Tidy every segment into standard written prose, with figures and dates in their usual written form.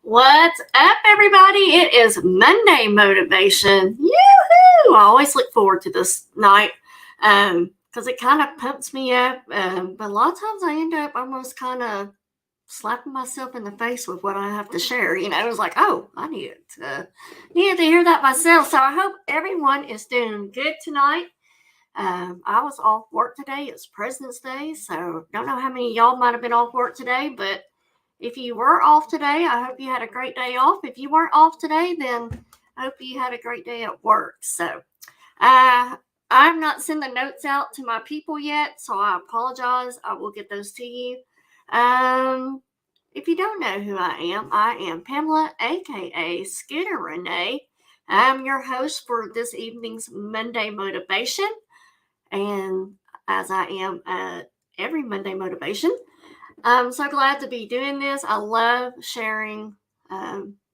What's up, everybody? It is Monday Motivation. Yoo-hoo! I always look forward to this night because it kind of pumps me up. But a lot of times I end up almost kind of slapping myself in the face with what I have to share. You know, it's like, oh, I needed to hear that myself. So I hope everyone is doing good tonight. I was off work today. It's President's Day, so don't know how many of y'all might have been off work today, but if you were off today, I hope you had a great day off. If you weren't off today, then I hope you had a great day at work. So I've not sent the notes out to my people yet, so I apologize. I will get those to you. If you don't know who I am Pamela, aka Scooter Renee. I'm your host for this evening's Monday Motivation. And as I am every Monday Motivation, I'm so glad to be doing this. I love sharing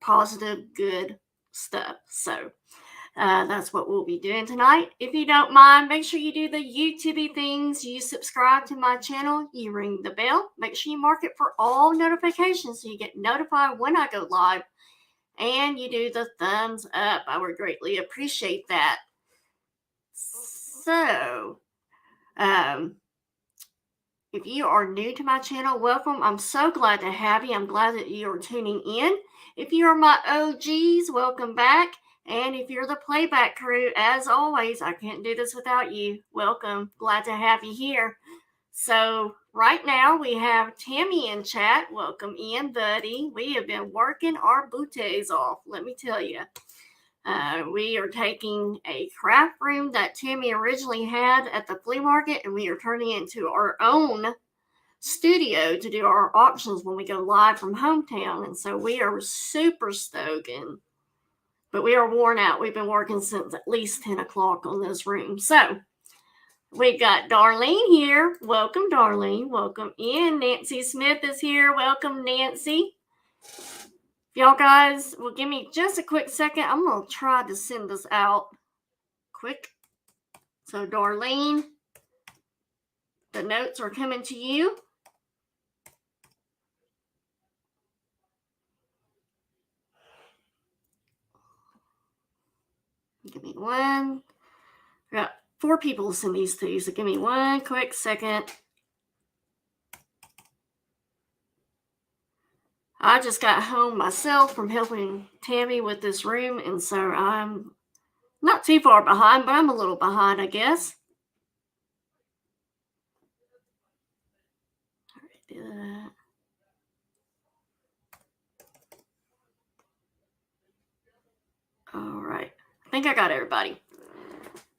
positive, good stuff. So that's what we'll be doing tonight. If you don't mind, make sure you do the YouTube things. You subscribe to my channel. You ring the bell. Make sure you mark it for all notifications so you get notified when I go live. And you do the thumbs up. I would greatly appreciate that. So, if you are new to my channel, welcome. I'm so glad to have you. I'm glad that you are tuning in. If you are my OGs, welcome back. And if you're the playback crew, as always, I can't do this without you. Welcome. Glad to have you here. So right now we have Tammy in chat. Welcome in, buddy. We have been working our booties off, let me tell you. We are taking a craft room that Tammy originally had at the flea market, and we are turning it into our own studio to do our auctions when we go live from hometown. And so we are super stoked, but we are worn out. We've been working since at least 10 o'clock on this room. So we got Darlene here. Welcome, Darlene. Welcome in. Nancy Smith is here. Welcome, Nancy. Y'all guys will give me just a quick second. I'm going to try to send this out quick. So, Darlene, the notes are coming to you. Give me one. I got 4 people to send these to, so give me one quick second. I just got home myself from helping Tammy with this room, and so I'm not too far behind, but I'm a little behind, I guess. All right, do that. All right, I think I got everybody.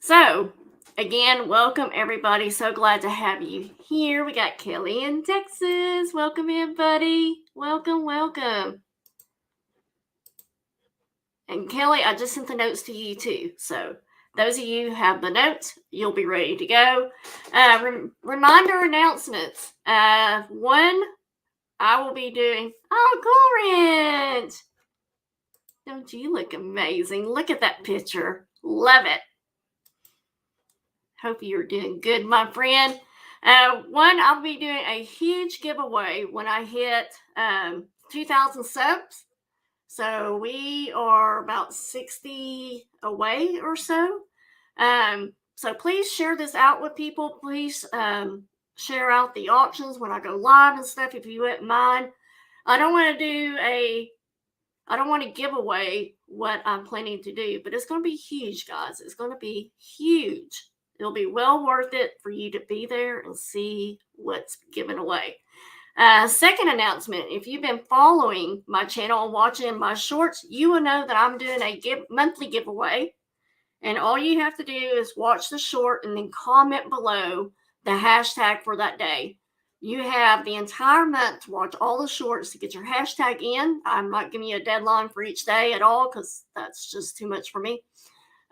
So, again, welcome everybody. So glad to have you here. We got Kelly in Texas. Welcome in, buddy. Welcome, welcome. And Kelly, I just sent the notes to you too. So those of you who have the notes, you'll be ready to go. Reminder announcements. One, I will be doing, Corinth. Don't you look amazing? Look at that picture. Love it. Hope you're doing good, my friend. One, I'll be doing a huge giveaway when I hit 2,000 subs. So we are about 60 away or so. So please share this out with people. Please share out the auctions when I go live and stuff, if you wouldn't mind. I don't want to give away what I'm planning to do, but it's going to be huge, guys. It's going to be huge. It'll be well worth it for you to be there and see what's given away. Second announcement, if you've been following my channel and watching my shorts, you will know that I'm doing a monthly giveaway. And all you have to do is watch the short and then comment below the hashtag for that day. You have the entire month to watch all the shorts to get your hashtag in. I'm not giving you a deadline for each day at all because that's just too much for me.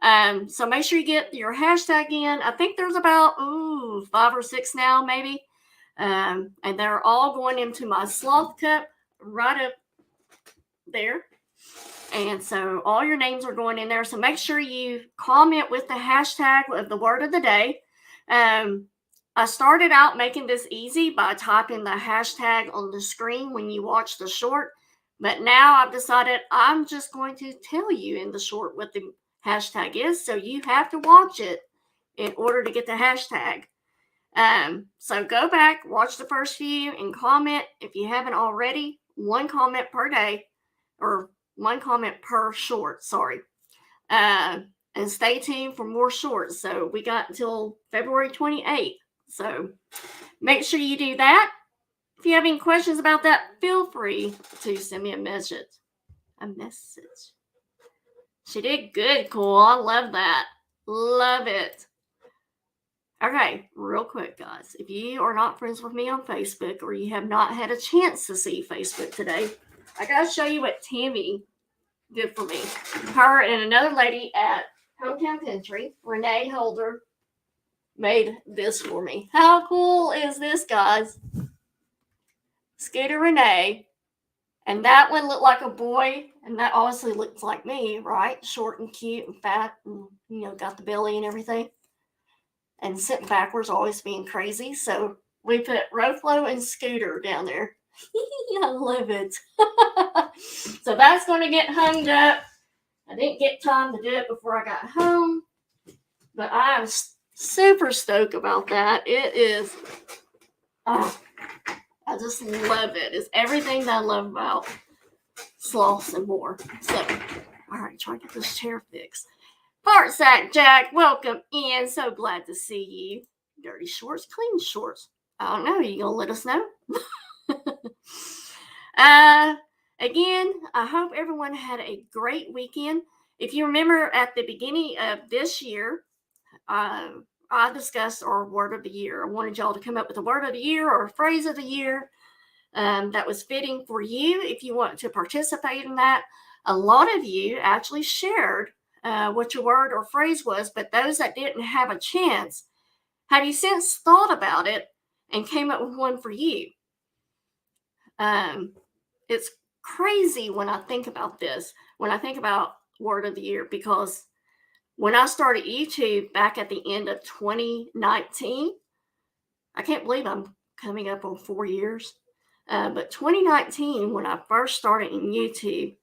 So make sure you get your hashtag in. I think there's about 5 or 6 now, maybe. And they're all going into my sloth cup right up there. And so all your names are going in there. So make sure you comment with the hashtag of the word of the day. I started out making this easy by typing the hashtag on the screen when you watch the short. But now I've decided I'm just going to tell you in the short what the hashtag is. So you have to watch it in order to get the hashtag. So go back, watch the first few, and comment if you haven't already. 1 comment per day, or 1 comment per short, sorry. And stay tuned for more shorts. So we got until February 28th. So make sure you do that. If you have any questions about that, feel free to send me a message. She did good, Cole. I love that. Love it. Okay, real quick, guys. If you are not friends with me on Facebook or you have not had a chance to see Facebook today, I got to show you what Tammy did for me. Her and another lady at Hometown Country, Renee Holder, made this for me. How cool is this, guys? Scooter Renee. And that one looked like a boy, and that obviously looks like me, right? Short and cute and fat, and got the belly and everything. And sitting backwards, always being crazy. So we put Roflo and Scooter down there. I love it. So that's going to get hung up. I didn't get time to do it before I got home, but I'm super stoked about that. It is, I just love it. It's everything that I love about sloths and more. So, all right, try to get this chair fixed. Fart Sack Jack, welcome in. So glad to see you. Dirty shorts, clean shorts. I don't know. Are you going to let us know? Again, I hope everyone had a great weekend. If you remember at the beginning of this year, I discussed our word of the year. I wanted y'all to come up with a word of the year or a phrase of the year that was fitting for you if you want to participate in that. A lot of you actually shared what your word or phrase was, but those that didn't have a chance, have you since thought about it and came up with one for you? It's crazy when I think about this, when I think about word of the year, because when I started YouTube back at the end of 2019, I can't believe I'm coming up on 4 years. But 2019, when I first started in YouTube,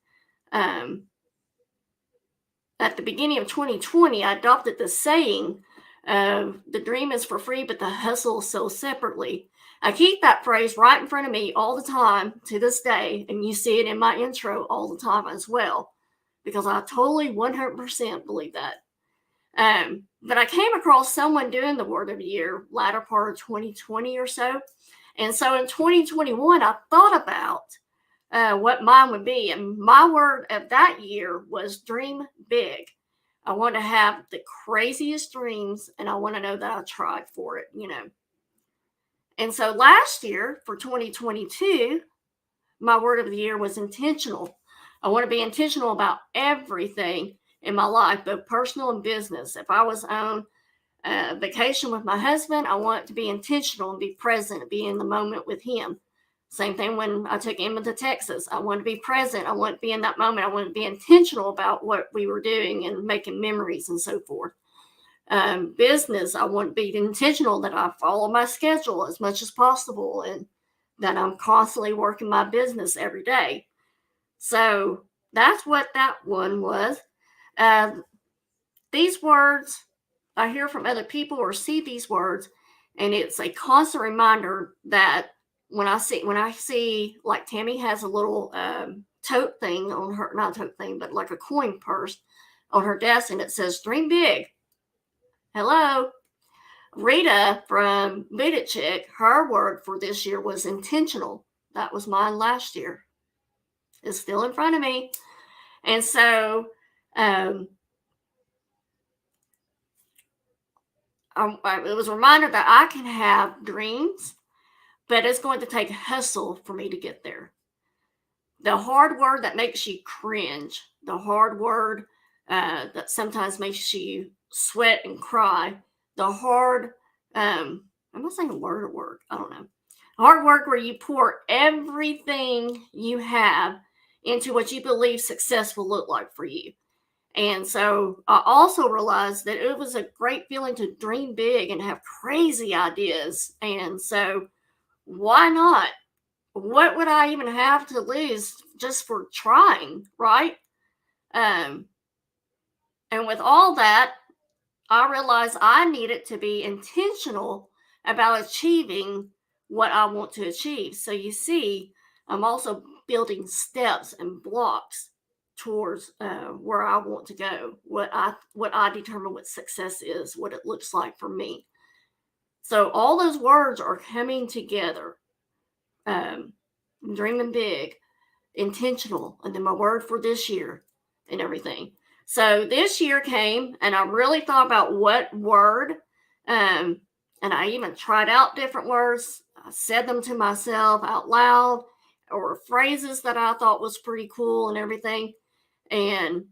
at the beginning of 2020, I adopted the saying, the dream is for free, but the hustle is sold separately. I keep that phrase right in front of me all the time to this day, and you see it in my intro all the time as well, because I totally 100% believe that. But I came across someone doing the word of the year latter part of 2020 or so. And so in 2021, I thought about what mine would be. And my word of that year was dream big. I want to have the craziest dreams, and I want to know that I tried for it, And so last year for 2022, my word of the year was intentional. I want to be intentional about everything in my life, both personal and business. If I was on vacation with my husband, I want to be intentional and be present, be in the moment with him. Same thing when I took Emma to Texas. I want to be present. I want to be in that moment. I want to be intentional about what we were doing and making memories and so forth. Business, I want to be intentional that I follow my schedule as much as possible and that I'm constantly working my business every day. So that's what that one was. These words, I hear from other people or see these words, and it's a constant reminder that when I see like Tammy has a little tote thing on her, not a tote thing, but like a coin purse on her desk, and it says dream big. Hello. Rita from Booted Chick, her word for this year was intentional. That was mine last year. It's still in front of me. And so it was a reminder that I can have dreams, but it's going to take hustle for me to get there. The hard word that makes you cringe, the hard word that sometimes makes you sweat and cry, the hard, I'm not saying a word or word, I don't know. Hard work where you pour everything you have into what you believe success will look like for you. And so I also realized that it was a great feeling to dream big and have crazy ideas. And so why not? What would I even have to lose just for trying, right? And with all that, I realized I needed to be intentional about achieving what I want to achieve. So you see, I'm also building steps and blocks towards where I want to go, what I determine what success is, what it looks like for me. So all those words are coming together. Dreaming big, intentional, and then my word for this year and everything. So this year came, and I really thought about what word, and I even tried out different words. I said them to myself out loud, or phrases that I thought was pretty cool and everything. And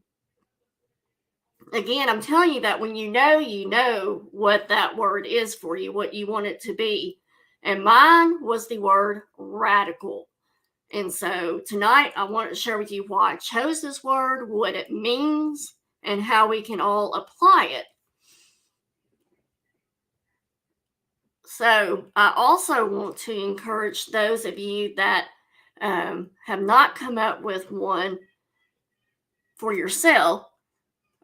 again, I'm telling you that when you know what that word is for you, what you want it to be. And mine was the word radical. And so tonight I wanted to share with you why I chose this word, what it means, and how we can all apply it. So I also want to encourage those of you that have not come up with one for yourself,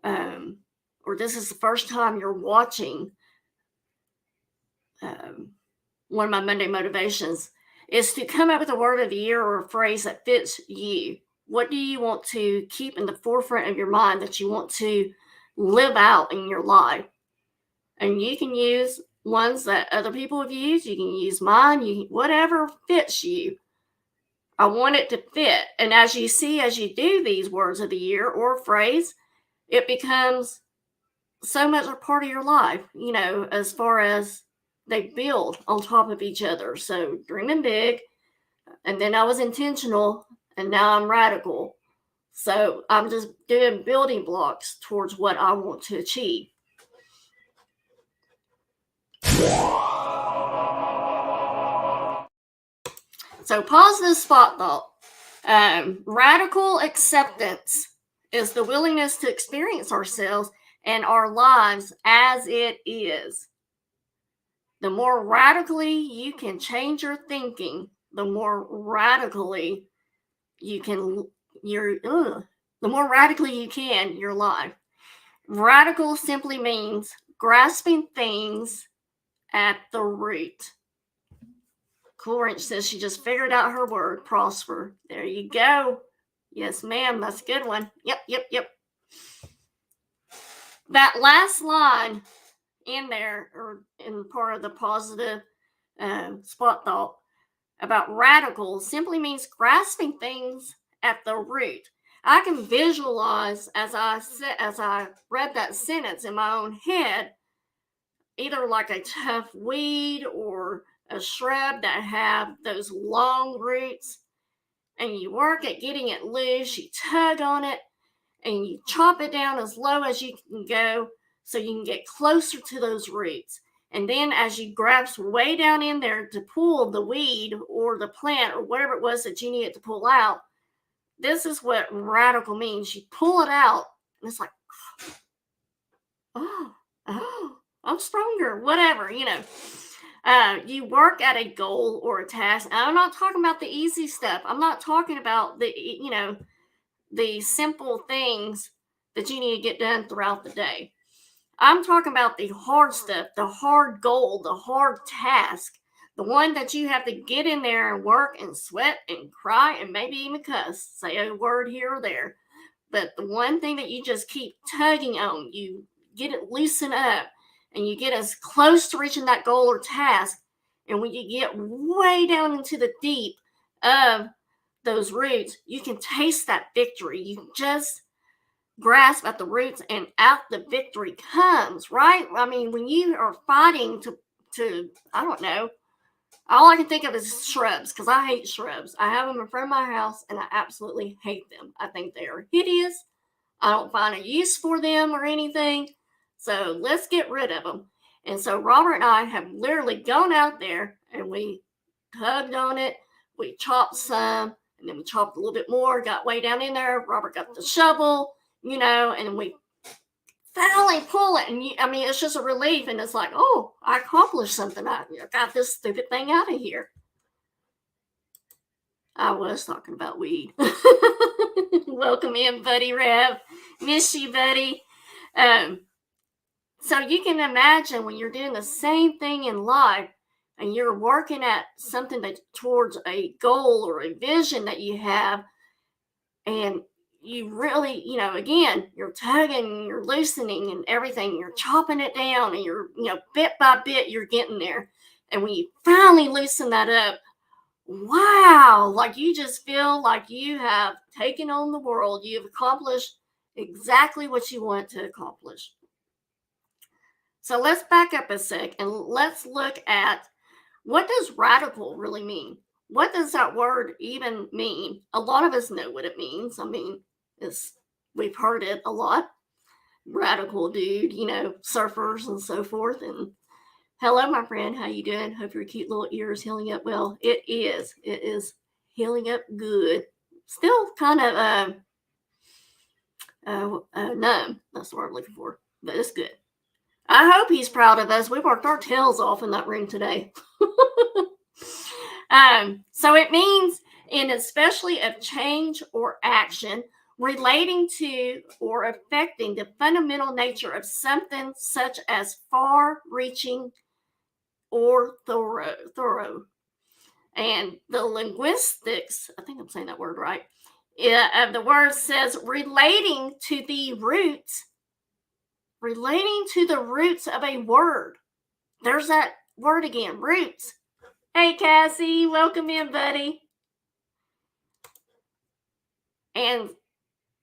or this is the first time you're watching one of my Monday motivations, is to come up with a word of the year or a phrase that fits you. What do you want to keep in the forefront of your mind that you want to live out in your life? And you can use ones that other people have used. You can use mine, whatever fits you. I want it to fit. And as you see, as you do these words of the year or phrase, it becomes so much a part of your life, as far as they build on top of each other. So dreaming big, and then I was intentional, and now I'm radical. So I'm just doing building blocks towards what I want to achieve. So positive spot thought. Radical acceptance is the willingness to experience ourselves and our lives as it is. The more radically you can change your thinking, the more radically you can the more radically you can your life. Radical simply means grasping things at the root. Cool Ranch says she just figured out her word, prosper. There you go. Yes, ma'am. That's a good one. Yep. That last line in there, or in part of the positive spot thought about radical, simply means grasping things at the root. I can visualize as I read that sentence in my own head, either like a tough weed or a shrub that have those long roots, and you work at getting it loose, you tug on it, and you chop it down as low as you can go so you can get closer to those roots. And then as you grasp way down in there to pull the weed or the plant or whatever it was that you needed to pull out, this is what radical means. You pull it out, and it's like, oh, I'm stronger, whatever. You work at a goal or a task. And I'm not talking about the easy stuff. I'm not talking about the simple things that you need to get done throughout the day. I'm talking about the hard stuff, the hard goal, the hard task, the one that you have to get in there and work and sweat and cry and maybe even cuss, say a word here or there. But the one thing that you just keep tugging on, you get it loosened up, and you get as close to reaching that goal or task. And when you get way down into the deep of those roots, you can taste that victory. You just grasp at the roots and out the victory comes, right? I mean, when you are fighting to I don't know, all I can think of is shrubs, because I hate shrubs. I have them in front of my house and I absolutely hate them. I think they are hideous. I don't find a use for them or anything. So let's get rid of them. And so Robert and I have literally gone out there and we tugged on it. We chopped some and then we chopped a little bit more, got way down in there. Robert got the shovel, and we finally pull it. And it's just a relief. And it's like, oh, I accomplished something. I got this stupid thing out of here. I was talking about weed. Welcome in, buddy Rev. Miss you, buddy. So you can imagine when you're doing the same thing in life and you're working at something towards a goal or a vision that you have, and you really, again, you're tugging, you're loosening and everything, you're chopping it down and you're, bit by bit, you're getting there. And when you finally loosen that up, wow, like you just feel like you have taken on the world. You've accomplished exactly what you want to accomplish. So let's back up a sec and let's look at, what does radical really mean? What does that word even mean? A lot of us know what it means. We've heard it a lot. Radical dude, surfers and so forth. And hello, my friend. How you doing? Hope your cute little ear is healing up well. It is. It is healing up good. Still kind of numb. That's the word I'm looking for. But it's good. I hope he's proud of us. We worked our tails off in that room today. So it means, in especially of change or action relating to or affecting the fundamental nature of something, such as far-reaching or thorough. And the linguistics, I think I'm saying that word right, of the word says relating to the roots of a word. There's that word again, roots. Hey, Cassie, welcome in, buddy. And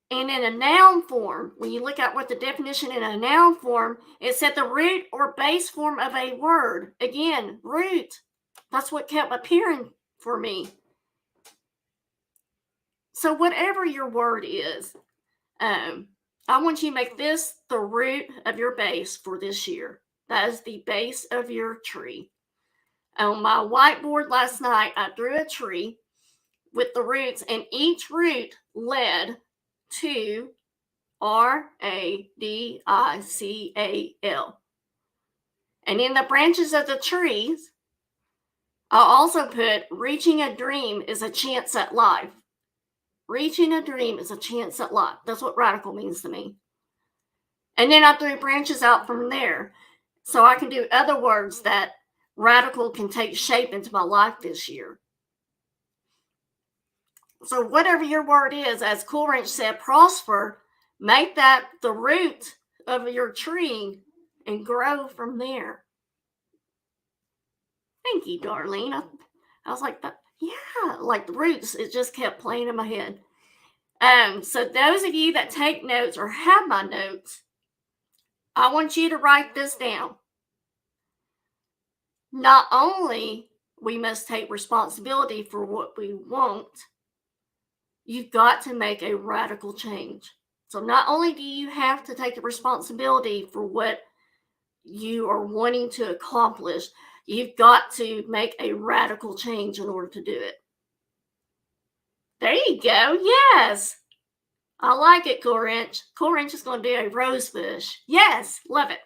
in a noun form, when you look at what the definition in a noun form, it's at the root or base form of a word. Again, root. That's what kept appearing for me. So whatever your word is, I want you to make this the root of your base for this year. That is the base of your tree. On my whiteboard last night, I drew a tree with the roots, and each root led to radical. And in the branches of the trees, I also put reaching a dream is a chance at life. Reaching a dream is a chance at life. That's what radical means to me. And then I threw branches out from there so I can do other words that radical can take shape into my life this year. So whatever your word is, as Cool Ranch said, prosper, make that the root of your tree and grow from there. Thank you, Darlene. I was like, yeah, like the roots, it just kept playing in my head. So those of you that take notes or have my notes, I want you to write this down. Not only we must take responsibility for what we want, you've got to make a radical change. So not only do you have to take the responsibility for what you are wanting to accomplish, you've got to make a radical change in order to do it. There you go. Yes. I like it, Cool Ranch. Cool Ranch is going to do a rose bush. Yes. Love it.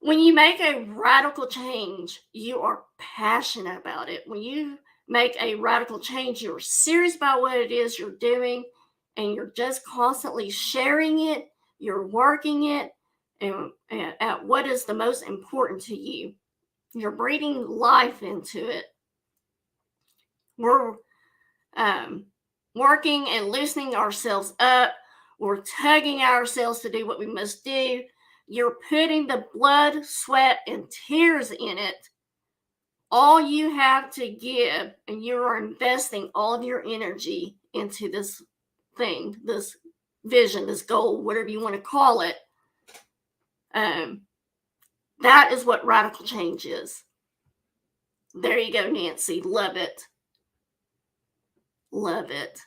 When you make a radical change, you are passionate about it. When you make a radical change, you're serious about what it is you're doing, and you're just constantly sharing it. You're working it and at what is the most important to you. You're breathing life into it. We're working and loosening ourselves up. We're tugging ourselves to do what we must do. You're putting the blood, sweat, and tears in it. All you have to give, and you are investing all of your energy into this thing, this vision, this goal, whatever you want to call it. That is what radical change is. There you go, Nancy. Love it. Love it.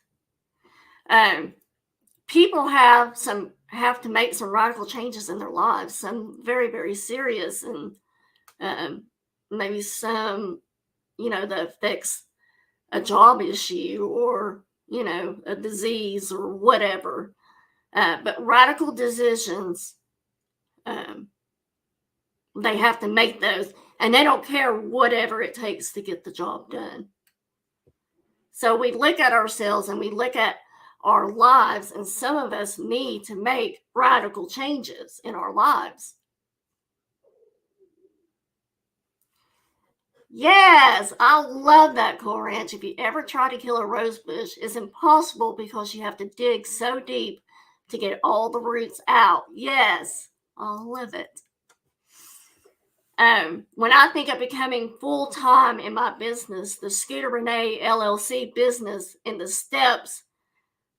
People have to make some radical changes in their lives, some very, very serious, and maybe some, that affects a job issue or, a disease or whatever. But radical decisions, they have to make those, and they don't care whatever it takes to get the job done. So we look at ourselves and we look at our lives, and some of us need to make radical changes in our lives. Yes, I love that, Cool Ranch. If you ever try to kill a rose bush, it's impossible because you have to dig so deep to get all the roots out. Yes, I love it. When I think of becoming full-time in my business, the Scooter Renee LLC business, and the steps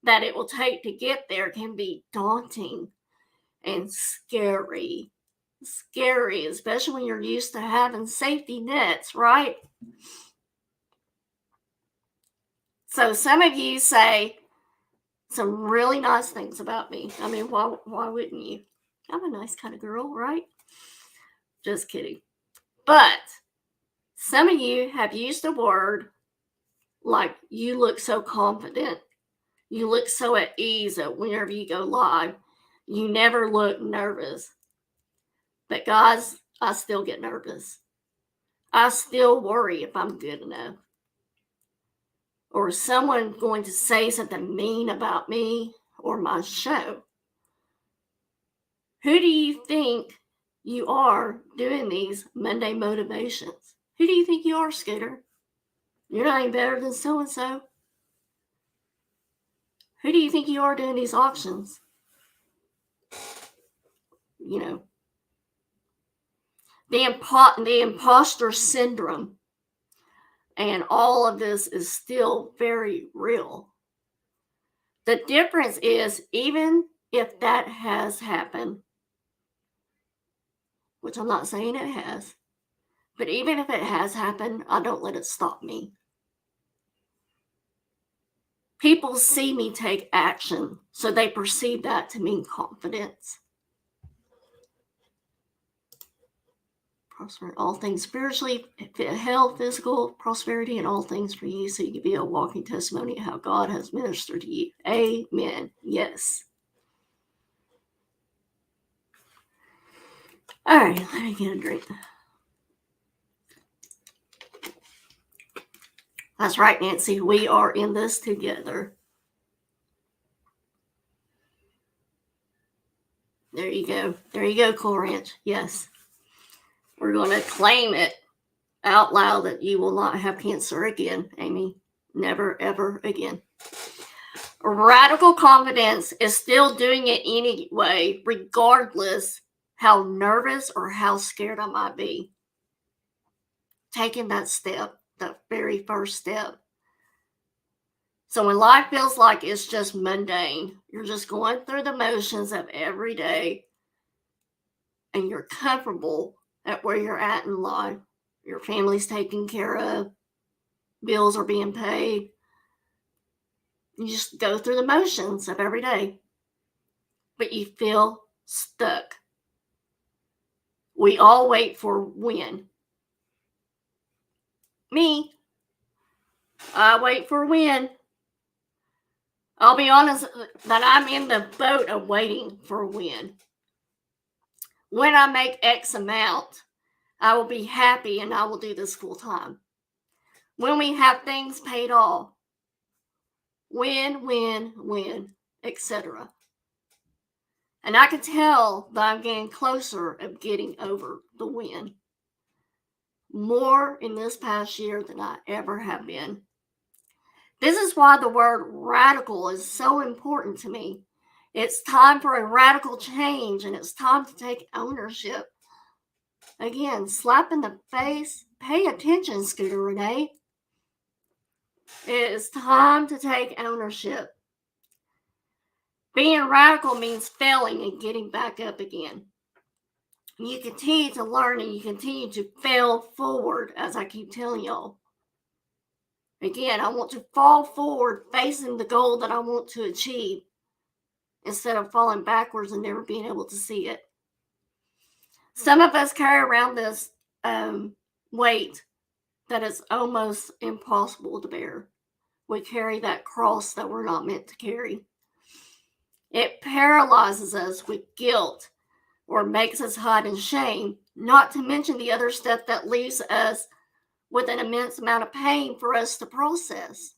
that it will take to get there can be daunting and scary. Scary, especially when you're used to having safety nets, right? So some of you say some really nice things about me. I mean, why wouldn't you? I'm a nice kind of girl, right? Just kidding. But some of you have used a word like, you look so confident. You look so at ease whenever you go live. You never look nervous. But guys, I still get nervous. I still worry if I'm good enough. Or is someone going to say something mean about me or my show? Who do you think you are doing these Monday motivations? Who do you think you are, Scooter? You're not any better than so-and-so. Who do you think you are doing these auctions? The imposter syndrome and all of this is still very real. The difference is, even if that has happened, which I'm not saying it has, but even if it has happened, I don't let it stop me. People see me take action, so they perceive that to mean confidence. Prosper all things spiritually, health, physical, prosperity, and all things for you, so you can be a walking testimony of how God has ministered to you. Amen. Yes. All right, let me get a drink. That's right, Nancy. We are in this together. There you go. There you go, Cool Ranch. Yes. We're going to claim it out loud that you will not have cancer again, Amy. Never, ever again. Radical confidence is still doing it anyway, regardless how nervous or how scared I might be. Taking that step, that very first step. So when life feels like it's just mundane, you're just going through the motions of every day, and you're comfortable at where you're at in life. Your family's taken care of, bills are being paid. You just go through the motions of every day, but you feel stuck. We all wait for when. Me, I wait for when. I'll be honest that I'm in the boat of waiting for when. When I make X amount, I will be happy and I will do this full time. When we have things paid off, when, etc. And I can tell that I'm getting closer of getting over the win. More in this past year than I ever have been. This is why the word radical is so important to me. It's time for a radical change, and it's time to take ownership. Again, slap in the face. Pay attention, Scooter Renee. It is time to take ownership. Being radical means failing and getting back up again. You continue to learn and you continue to fail forward, as I keep telling y'all. Again, I want to fall forward facing the goal that I want to achieve instead of falling backwards and never being able to see it. Some of us carry around this weight that is almost impossible to bear. We carry that cross that we're not meant to carry. It paralyzes us with guilt or makes us hide in shame, not to mention the other stuff that leaves us with an immense amount of pain for us to process.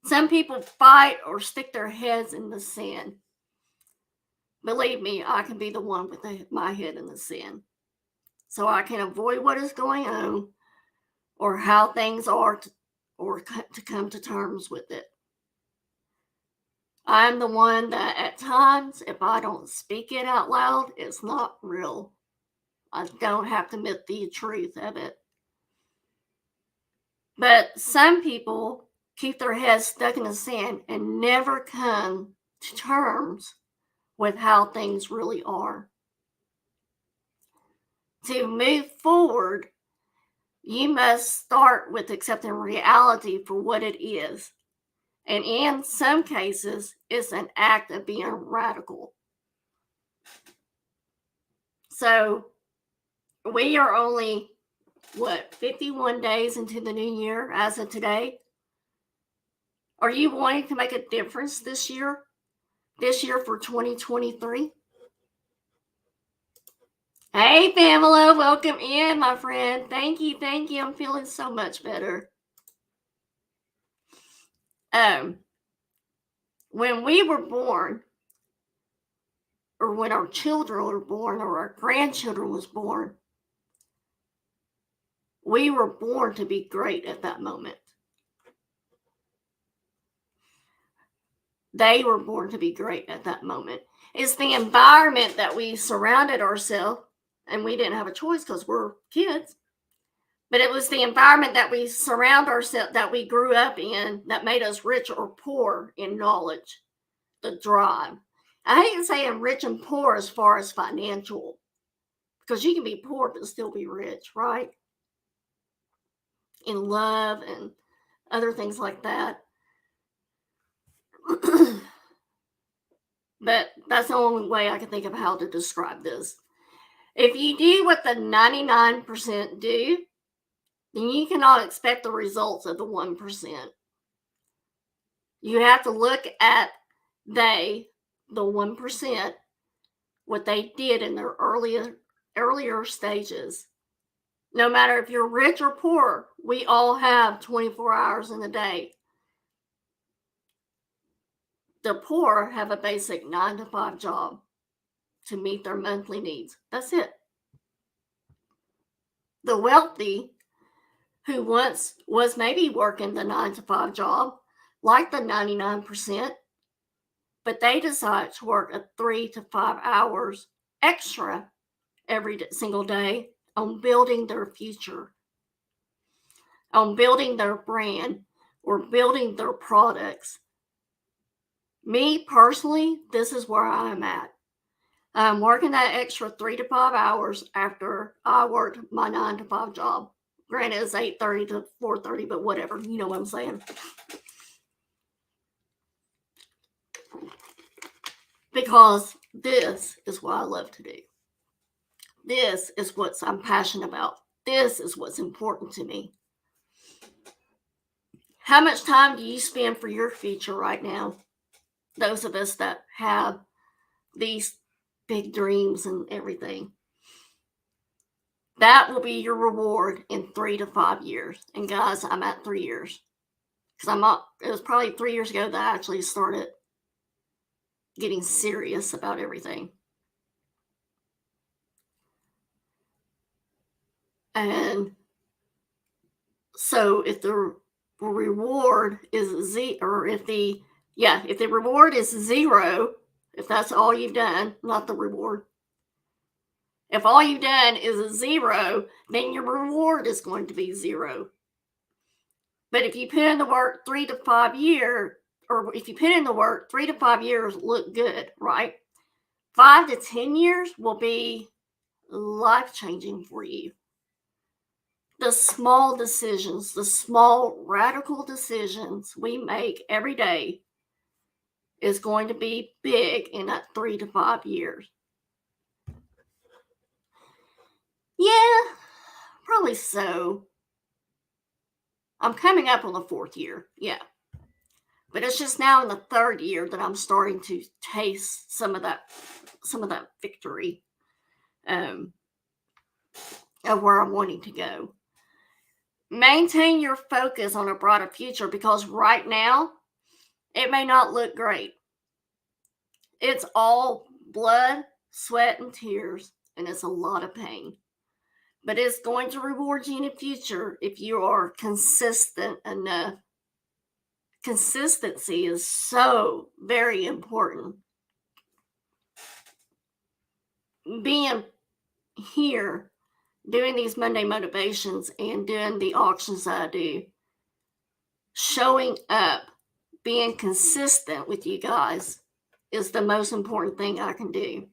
Some people fight or stick their heads in the sand. Believe me, I can be the one with my head in the sand. So I can avoid what is going on or how things are or to come to terms with it. I'm the one that at times, if I don't speak it out loud, it's not real. I don't have to admit the truth of it. But some people keep their heads stuck in the sand and never come to terms with how things really are. To move forward, you must start with accepting reality for what it is. And in some cases, it's an act of being radical. So we are only, 51 days into the new year as of today? Are you wanting to make a difference this year? This year for 2023? Hey, Pamela, welcome in, my friend. Thank you. I'm feeling so much better. When we were born, or when our children were born, or our grandchildren was born, we were born to be great at that moment. They were born to be great at that moment. It's the environment that we surrounded ourselves, and we didn't have a choice because we're kids. But it was the environment that we surround ourselves, that we grew up in, that made us rich or poor in knowledge, the drive. I hate saying rich and poor as far as financial, because you can be poor but still be rich, right? In love and other things like that. But that's the only way I can think of how to describe this. If you do what the 99% do, then you cannot expect the results of the 1%. You have to look at the 1%, what they did in their earlier stages. No matter if you're rich or poor, we all have 24 hours in a day. The poor have a basic 9-to-5 job to meet their monthly needs. That's it. The wealthy, who once was maybe working the 9-to-5 job, like the 99%, but they decide to work 3 to 5 hours extra every single day on building their future, on building their brand, or building their products. Me personally, this is where I'm at. I'm working that extra 3 to 5 hours after I worked my 9-to-5 job. Granted, it's 8:30 to 4:30, but whatever. You know what I'm saying. Because this is what I love to do. This is what I'm passionate about. This is what's important to me. How much time do you spend for your future right now? Those of us that have these big dreams and everything. That will be your reward in 3 to 5 years. And guys, I'm at 3 years. Because it was probably 3 years ago that I actually started getting serious about everything. And so if the reward is if the reward is 0, if that's all you've done, not the reward. If all you've done is a 0, then your reward is going to be 0. But if you put in the work 3 to 5 years, or if you put in the work 3 to 5 years, look good, right? 5 to 10 years will be life-changing for you. The small decisions, the small radical decisions we make every day is going to be big in that 3 to 5 years. Yeah, probably so. I'm coming up on the 4th year, yeah. But it's just now in the 3rd year that I'm starting to taste some of that victory of where I'm wanting to go. Maintain your focus on a brighter future, because right now it may not look great. It's all blood, sweat, and tears, and it's a lot of pain. But it's going to reward you in the future if you are consistent enough. Consistency is so very important. Being here, doing these Monday motivations and doing the auctions that I do, showing up, being consistent with you guys is the most important thing I can do.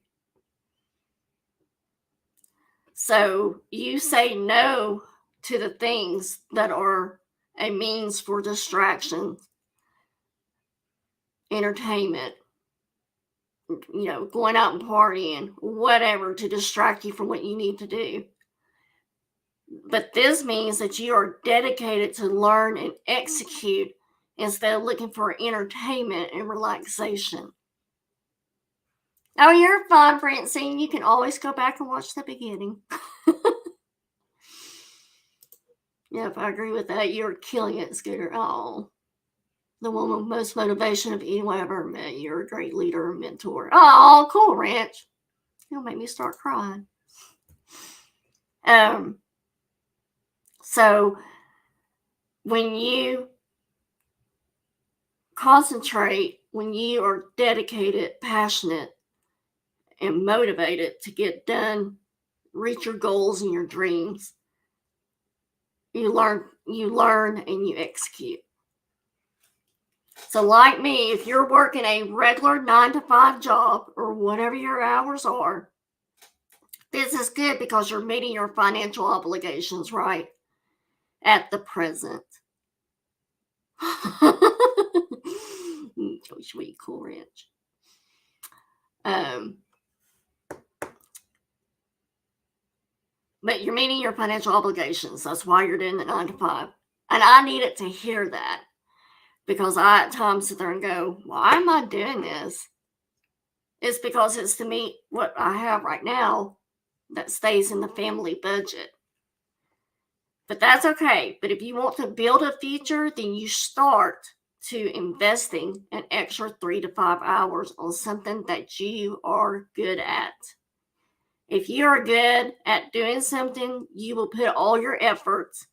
So you say no to the things that are a means for distraction, entertainment, going out and partying, whatever, to distract you from what you need to do. But this means that you are dedicated to learn and execute instead of looking for entertainment and relaxation. Oh, you're fine, Francine. You can always go back and watch the beginning. Yep, I agree with that. You're killing it, Scooter. Oh, the woman with most motivation of anyone I've ever met. You're a great leader and mentor. Oh, cool, Ranch. You'll make me start crying. So when you concentrate, when you are dedicated, passionate, and motivated to get done, reach your goals and your dreams, you learn and you execute. So like me, if you're working a regular 9 to 5 job or whatever your hours are, this is good because you're meeting your financial obligations, right? At the present. Sweet, cool ranch. But you're meeting your financial obligations. That's why you're doing the 9 to 5. And I needed to hear that, because I at times sit there and go, why am I doing this? It's because it's to meet what I have right now that stays in the family budget. But that's okay. But if you want to build a future, then you start to investing an extra 3 to 5 hours on something that you are good at. If you are good at doing something, you will put all your efforts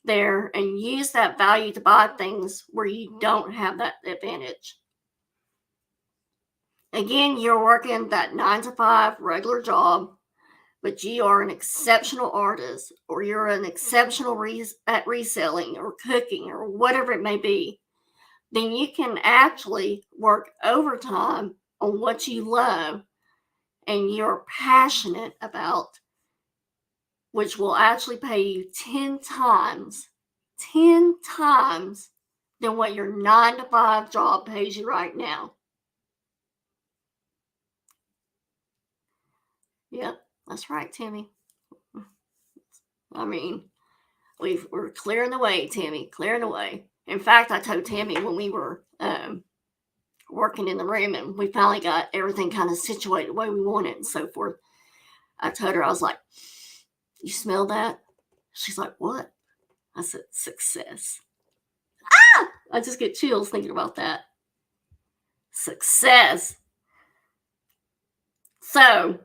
there and use that value to buy things where you don't have that advantage. Again, you're working that 9 to 5 regular job, but you are an exceptional artist, or you're an exceptional at reselling or cooking or whatever it may be, then you can actually work overtime on what you love and you're passionate about, which will actually pay you 10 times than what your 9 to 5 job pays you right now. Yep, that's right, Timmy. I mean, we're clearing the way, Tammy, clearing the way. In fact, I told Tammy when we were working in the room and we finally got everything kind of situated the way we wanted and so forth, I told her, I was like, you smell that? She's like, what? I said, success. Ah! I just get chills thinking about that. Success. So,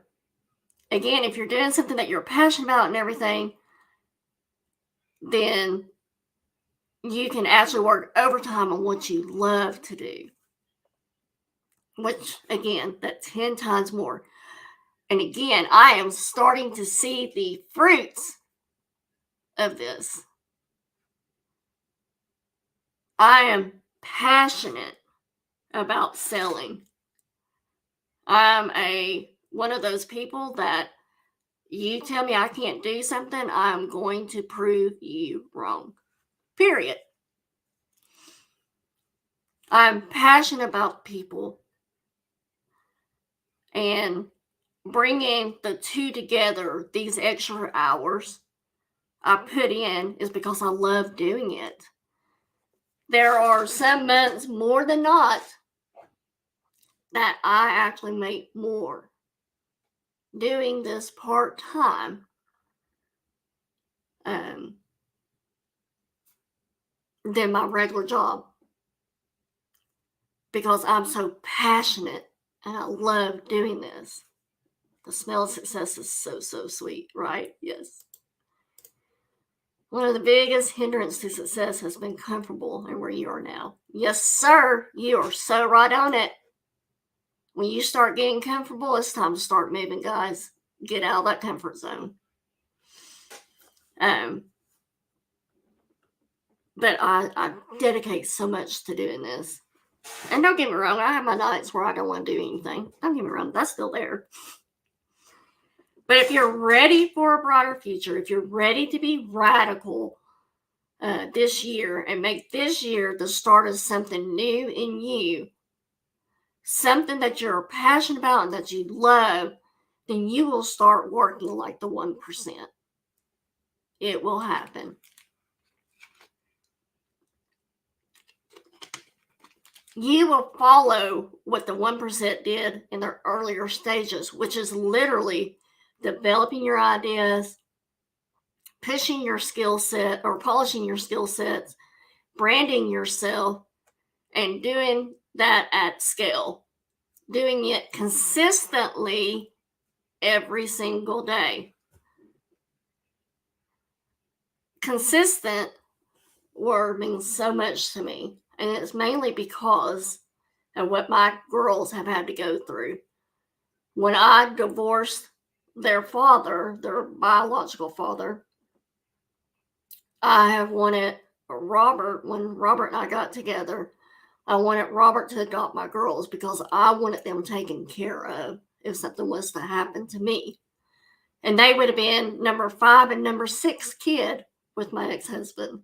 again, if you're doing something that you're passionate about and everything, then you can actually work overtime on what you love to do. Which, again, that's 10 times more. And again, I am starting to see the fruits of this. I am passionate about selling. I'm one of those people that you tell me I can't do something, I'm going to prove you wrong. Period. I'm passionate about people, and bringing the two together, these extra hours I put in, is because I love doing it. There are some months, more than not, that I actually make more doing this part-time than my regular job, because I'm so passionate and I love doing this. The smell of success is so, so sweet, right? Yes. One of the biggest hindrances to success has been comfortable in where you are now. Yes, sir. You are so right on it. When you start getting comfortable, it's time to start moving, guys. Get out of that comfort zone. But I dedicate so much to doing this. And don't get me wrong, I have my nights where I don't want to do anything. Don't get me wrong, that's still there. But if you're ready for a brighter future, if you're ready to be radical this year and make this year the start of something new in you, something that you're passionate about and that you love, then you will start working like the 1%. It will happen. You will follow what the 1% did in their earlier stages, which is literally developing your ideas, pushing your skill set or polishing your skill sets, branding yourself, and doing that at scale, doing it consistently every single day. Consistent word means so much to me, and it's mainly because of what my girls have had to go through. When I divorced their father, their biological father, I have wanted Robert, when Robert and I got together, I wanted Robert to adopt my girls because I wanted them taken care of if something was to happen to me. And they would have been number 5 and number 6 kid with my ex-husband.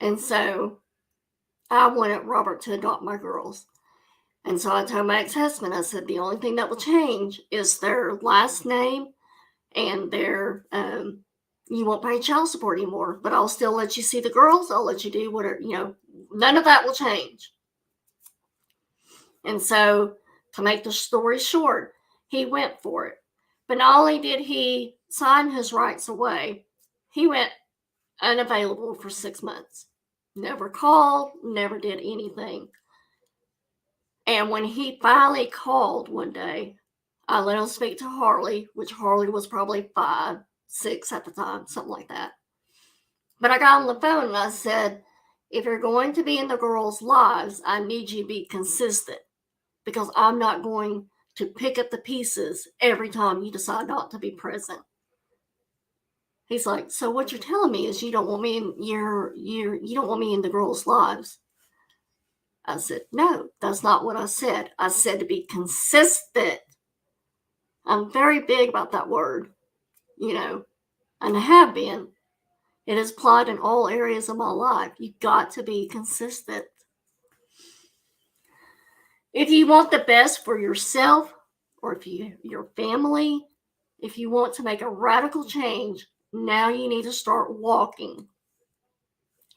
And so I wanted Robert to adopt my girls. And so I told my ex-husband, I said, the only thing that will change is their last name and their, you won't pay child support anymore, but I'll still let you see the girls. I'll let you do whatever, none of that will change. And so, to make the story short, he went for it. But not only did he sign his rights away, he went unavailable for 6 months. Never called, never did anything. And when he finally called one day, I let him speak to Harley, which Harley was probably 5, 6 at the time, something like that. But I got on the phone and I said, if you're going to be in the girls' lives, I need you to be consistent, because I'm not going to pick up the pieces every time you decide not to be present. He's like, so what you're telling me is you don't want me in you don't want me in the girls' lives. I said, no, that's not what I said. I said to be consistent. I'm very big about that word, and I have been. It is applied in all areas of my life. You've got to be consistent. If you want the best for yourself, or if your family, if you want to make a radical change, now you need to start walking.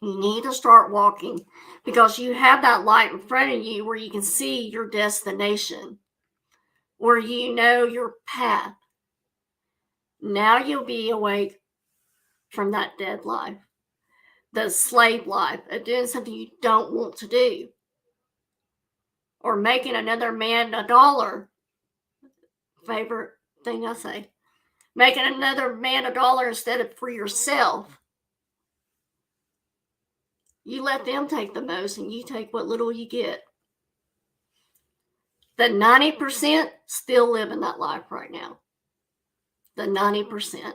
You need to start walking, because you have that light in front of you where you can see your destination, where you know your path. Now you'll be awake from that dead life, the slave life of doing something you don't want to do, or making another man $1. Favorite thing I say. Making another man $1 instead of for yourself. You let them take the most and you take what little you get. The 90% still living that life right now. The 90%.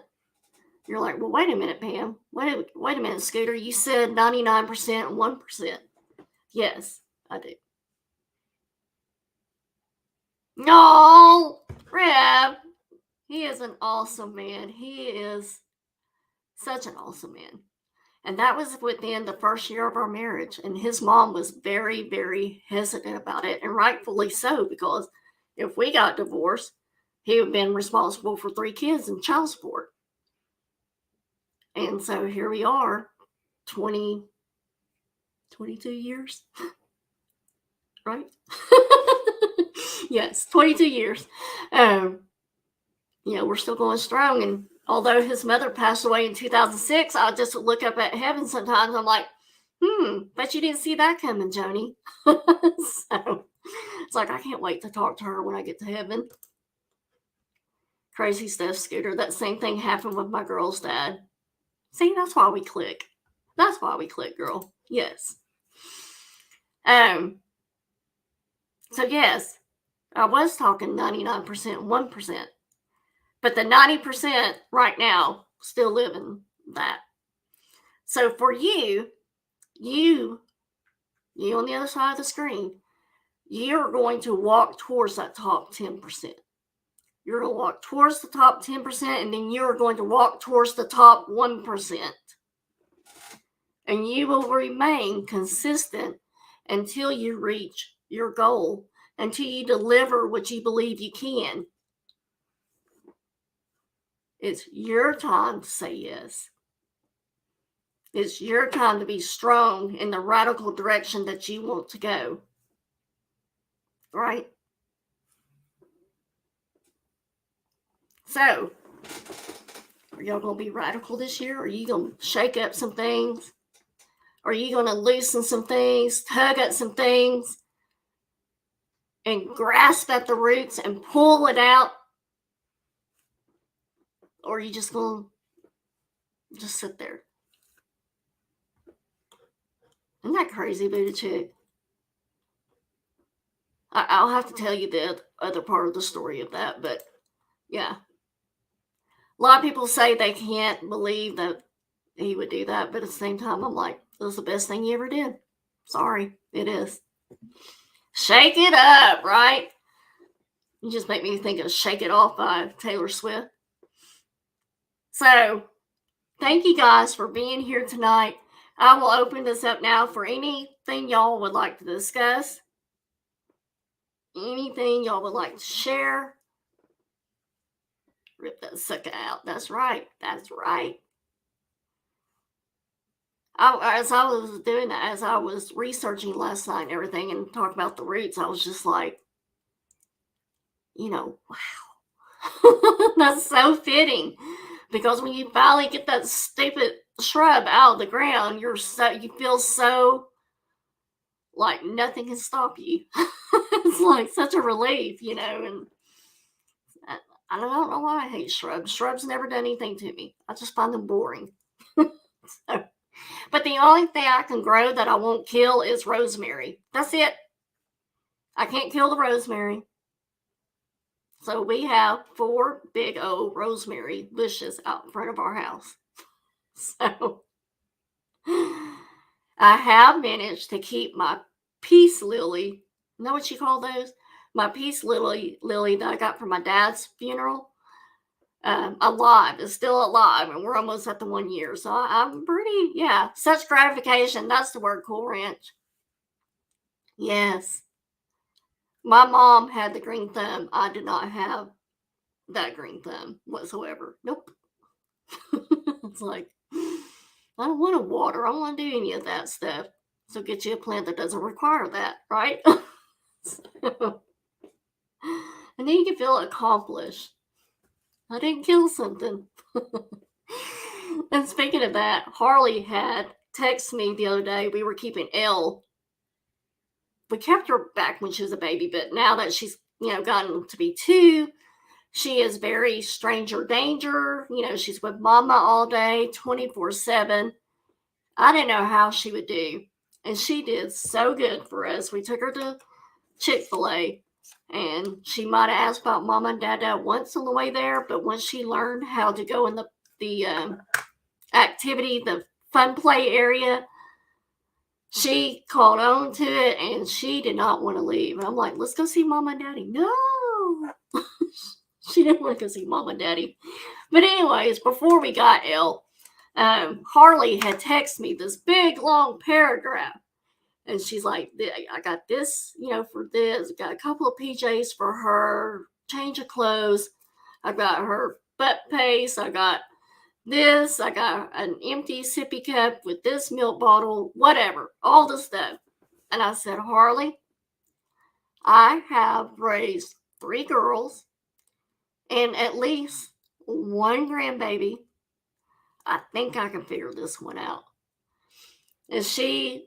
You're like, well, wait a minute, Pam. Wait a minute, Scooter. You said 99% and 1%. Yes, I do. No, Rev. He is an awesome man. He is such an awesome man. And that was within the first year of our marriage. And his mom was very, very hesitant about it. And rightfully so, because if we got divorced, he would have been responsible for 3 kids and child support. And so here we are, 22 years, right? Yes, 22 years. We're still going strong. And although his mother passed away in 2006, I just look up at heaven sometimes. I'm like, bet you didn't see that coming, Joni. So it's like, I can't wait to talk to her when I get to heaven. Crazy stuff, Scooter. That same thing happened with my girl's dad. See, that's why we click. That's why we click, girl. Yes. So yes, I was talking 99%, 1%. But the 90% right now still living that. So for you on the other side of the screen, you're going to walk towards that top 10%. You're going to walk towards the top 10%, and then you're going to walk towards the top 1%. And you will remain consistent until you reach your goal, until you deliver what you believe you can. It's your time to say yes. It's your time to be strong in the radical direction that you want to go. Right? So, are y'all going to be radical this year? Are you going to shake up some things? Are you going to loosen some things, tug at some things, and grasp at the roots and pull it out? Or are you just going to just sit there? Isn't that crazy, Booty Chick? I'll have to tell you the other part of the story of that, but yeah. A lot of people say they can't believe that he would do that, but at the same time, I'm like, it was the best thing he ever did. Sorry, it is. Shake it up, right? You just make me think of Shake It Off by Taylor Swift. So, thank you guys for being here tonight. I will open this up now for anything y'all would like to discuss. Anything y'all would like to share. Rip that sucker out. That's right. That's right. As I was doing that, as I was researching last night and everything and talking about the roots, I was just like, wow. That's so fitting. Because when you finally get that stupid shrub out of the ground, you feel so like nothing can stop you. It's like such a relief, and I don't know why I hate shrubs. Shrubs never done anything to me. I just find them boring. But the only thing I can grow that I won't kill is rosemary. That's it. I can't kill the rosemary. So we have 4 big old rosemary bushes out in front of our house. So I have managed to keep my peace lily. You know what you call those? My peace lily that I got from my dad's funeral. Alive. It's still alive, and we're almost at the 1 year. So I'm pretty, such gratification. That's the word, Cool Ranch. Yes. My mom had the green thumb. I did not have that green thumb whatsoever. Nope. It's like, I don't want to water. I don't want to do any of that stuff. So get you a plant that doesn't require that, right? And then you can feel accomplished. I didn't kill something. And speaking of that, Harley had texted me the other day. We were keeping Elle. We kept her back when she was a baby, but now that she's, gotten to be 2, she is very stranger danger. She's with mama all day, 24/7. I didn't know how she would do. And she did so good for us. We took her to Chick-fil-A, and she might have asked about Mama and Dada once on the way there, but once she learned how to go in the activity, the fun play area, she caught on to it, and she did not want to leave. And I'm like, let's go see Mama and Daddy. No. She didn't want to go see Mama and Daddy. But anyways, before we got ill, Harley had texted me this big, long paragraph. And she's like, I got this, for this. I got a couple of PJs for her, change of clothes. I got her butt paste. I got this. I got an empty sippy cup with this milk bottle, whatever, all the stuff. And I said, Harley, I have raised 3 girls and at least 1 grandbaby. I think I can figure this one out. And she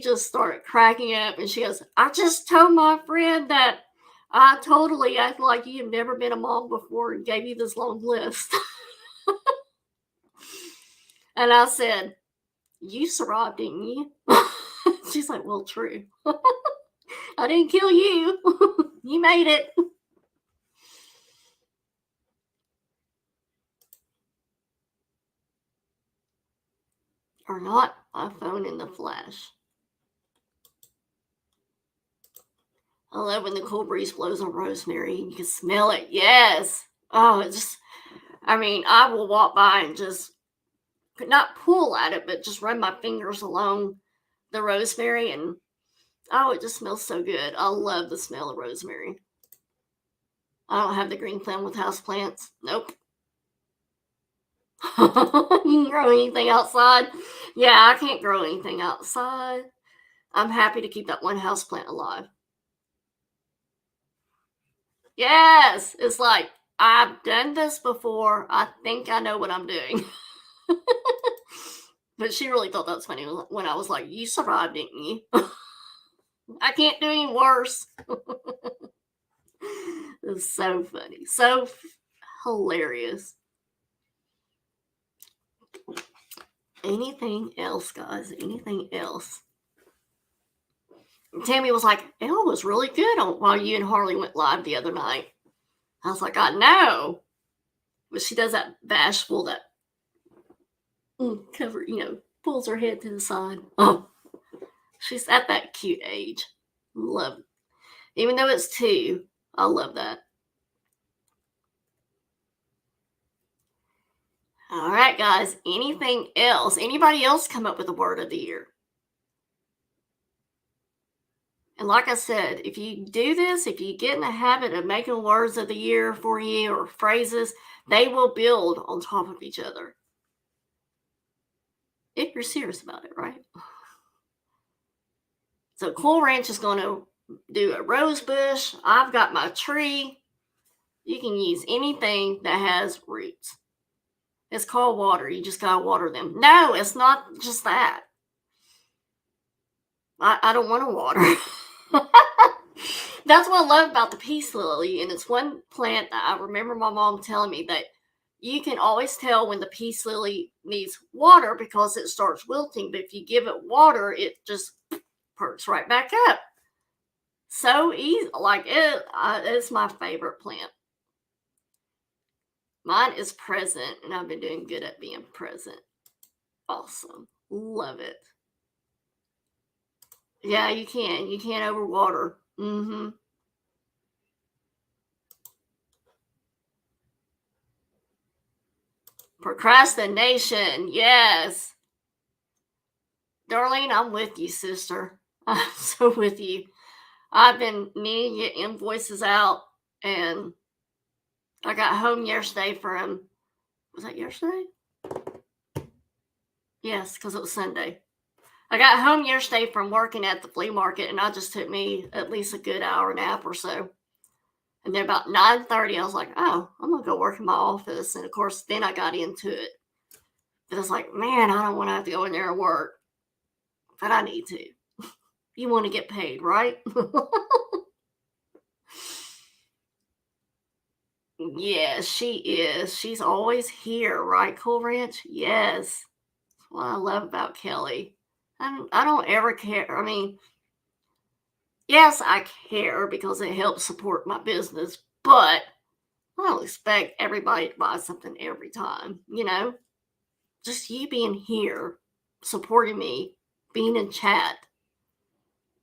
just started cracking up, and she goes, I just told my friend that I totally act like you've never been a mom before and gave you this long list. And I said, you survived, didn't you? She's like, well, true. I didn't kill you. You made it. Or not my phone in the flash. I love when the cool breeze blows on rosemary and you can smell it. Yes. Oh, I will walk by and just could not pull at it, but just run my fingers along the rosemary, and it just smells so good. I love the smell of rosemary. I don't have the green thumb with houseplants. Nope. You can grow anything outside. Yeah, I can't grow anything outside. I'm happy to keep that one houseplant alive. Yes, it's like, I've done this before. I think I know what I'm doing. But she really thought that was funny when I was like, you survived, didn't you? I can't do any worse. It's so funny. So hilarious. Anything else, guys? Anything else? Tammy was like, Elle was really good while you and Harley went live the other night. I was like, I know. But she does that bashful, that cover, pulls her head to the side. Oh, she's at that cute age. Love it. Even though it's 2, I love that. All right, guys. Anything else? Anybody else come up with a word of the year? And like I said, if you do this, if you get in the habit of making words of the year for you or phrases, they will build on top of each other. If you're serious about it, right? So Cool Ranch is going to do a rose bush. I've got my tree. You can use anything that has roots. It's called water. You just got to water them. No, it's not just that. I don't want to water. That's what I love about the peace lily. And it's one plant that I remember my mom telling me that you can always tell when the peace lily needs water because it starts wilting. But if you give it water, it just perks right back up. So easy. Like it's my favorite plant. Mine is present, and I've been doing good at being present. Awesome. Love it. Yeah, you can. You can't overwater. Mm-hmm. Procrastination. Yes. Darlene, I'm with you, sister. I'm so with you. I've been needing to get invoices out, and I got home yesterday was that yesterday? Yes, because it was Sunday. I got home yesterday from working at the flea market, and it just took me at least a good hour nap or so. And then about 9:30, I was like, oh, I'm going to go work in my office. And of course, then I got into it. But I was like, man, I don't want to have to go in there and work. But I need to. You want to get paid, right? Yes, she is. She's always here, right, Cool Ranch? Yes. what I love about Kelly. I don't ever care. I mean, yes, I care because it helps support my business, but I don't expect everybody to buy something every time, you know? Just you being here, supporting me, being in chat,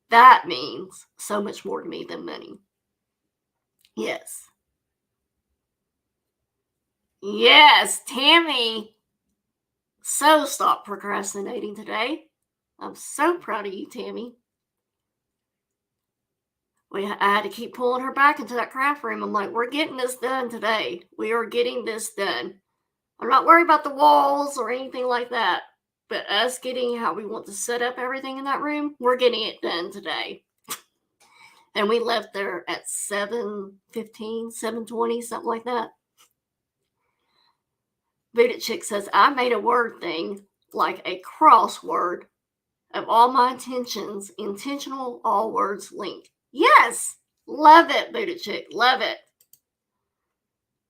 that means so much more to me than money. Yes. Yes, Tammy. So stop procrastinating today. I'm so proud of you, Tammy. I had to keep pulling her back into that craft room. I'm like, we're getting this done today. We are getting this done. I'm not worried about the walls or anything like that. But us getting how we want to set up everything in that room, we're getting it done today. And we left there at 7:15, 7:20, something like that. Booted Chick says, I made a word thing like a crossword of all my intentions, intentional all words link. Yes, love it, Booted Chick, love it.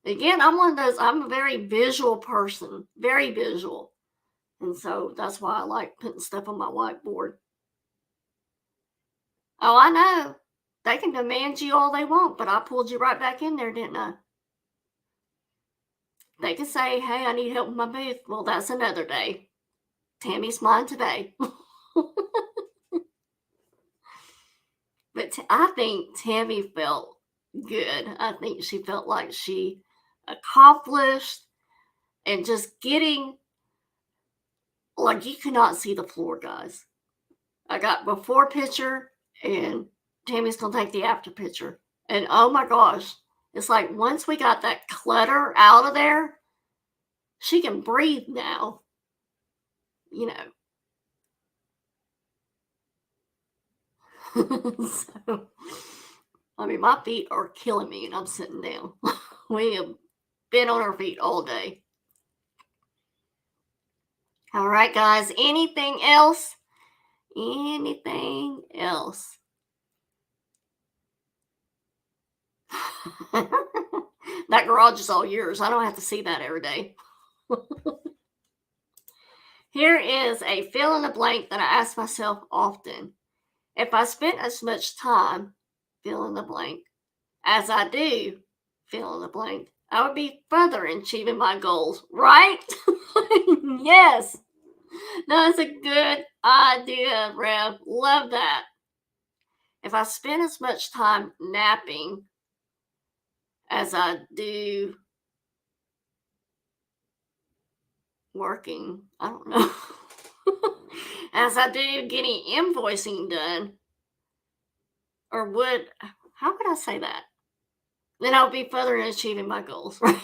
Again, I'm one of those, I'm a very visual person, very visual. And so that's why I like putting stuff on my whiteboard. Oh, I know. They can demand you all they want, but I pulled you right back in there, didn't I? They can say, hey, I need help with my booth. Well, that's another day. Tammy's mine today. But I think Tammy felt good. I think she felt like she accomplished and just getting, like, you could not see the floor, guys. I got before picture, and Tammy's going to take the after picture. And oh my gosh, it's like once we got that clutter out of there, she can breathe now. You know. So, I mean, my feet are killing me and I'm sitting down. We have been on our feet all day. All right, guys. Anything else? Anything else? That garage is all yours. I don't have to see that every day. Here is a fill in the blank that I ask myself often. If I spent as much time, fill in the blank, as I do, fill in the blank, I would be further in achieving my goals, right? Yes. That's a good idea, Rev. Love that. If I spend as much time napping as I do working, I don't know, as I do getting invoicing done, or how would I say that? Then I'll be further in achieving my goals, right?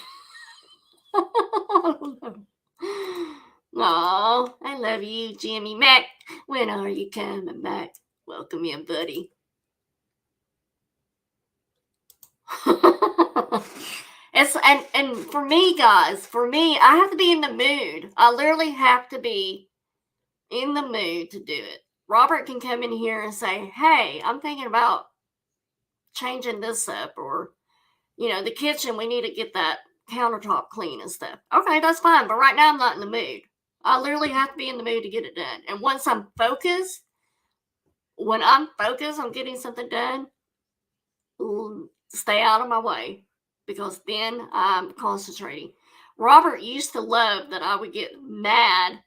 I don't know. Aw, I love you, Jimmy Mac. When are you coming back? Welcome in, buddy. And for me, guys, I have to be in the mood. I literally have to be in the mood to do it. Robert can come in here and say, hey, I'm thinking about changing this up, or, the kitchen, we need to get that countertop clean and stuff. Okay, that's fine. But right now I'm not in the mood. I literally have to be in the mood to get it done. And once I'm focused, when I'm focused on getting something done, stay out of my way, because then I'm concentrating. Robert used to love that I would get mad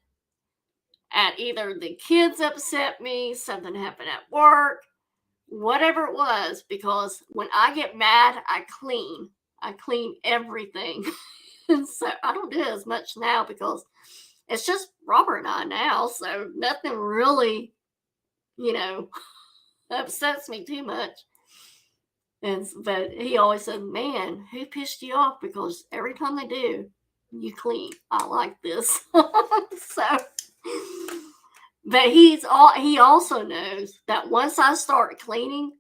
at either the kids upset me, something happened at work, whatever it was, because when I get mad, I clean everything. And so I don't do it as much now because it's just Robert and I now, so nothing really, upsets me too much. But he always said, man, who pissed you off? Because every time they do, you clean. I like this. So, but he also knows that once I start cleaning,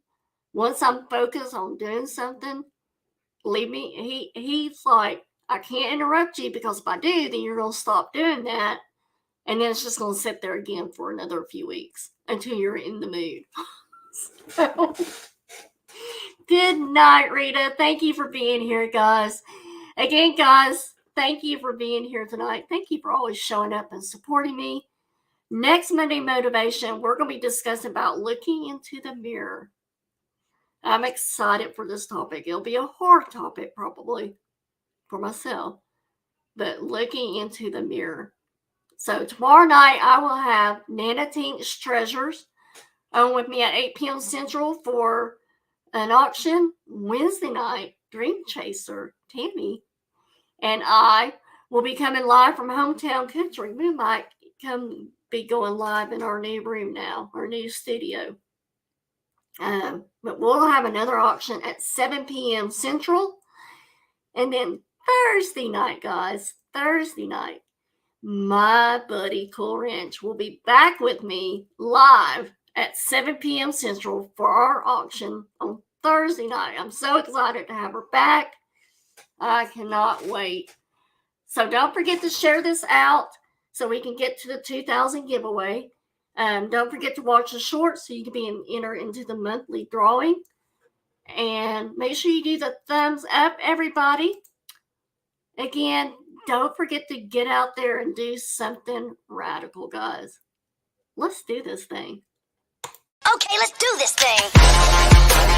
once I'm focused on doing something, believe me, he's like, I can't interrupt you, because if I do, then you're going to stop doing that. And then it's just going to sit there again for another few weeks until you're in the mood. So, good night, Rita. Thank you for being here, guys. Again, guys, thank you for being here tonight. Thank you for always showing up and supporting me. Next Monday Motivation, we're going to be discussing about looking into the mirror. I'm excited for this topic. It'll be a hard topic probably for myself, but looking into the mirror. So tomorrow night, I will have Nana Tink's Treasures on with me at 8 p.m. Central for an auction. Wednesday night, Dream Chaser, Tammy, and I will be coming live from Hometown Country. We might be going live in our new room now, our new studio. But we'll have another auction at 7 p.m. Central. And then Thursday night, guys, Thursday night, my buddy Cool Ranch will be back with me live at 7 p.m. Central for our auction on Thursday night. I'm so excited to have her back. I cannot wait. So don't forget to share this out so we can get to the 2,000 giveaway. Don't forget to watch the shorts so you can be enter into the monthly drawing. And make sure you do the thumbs up, everybody. Again, don't forget to get out there and do something radical, guys. Let's do this thing. Okay, let's do this thing.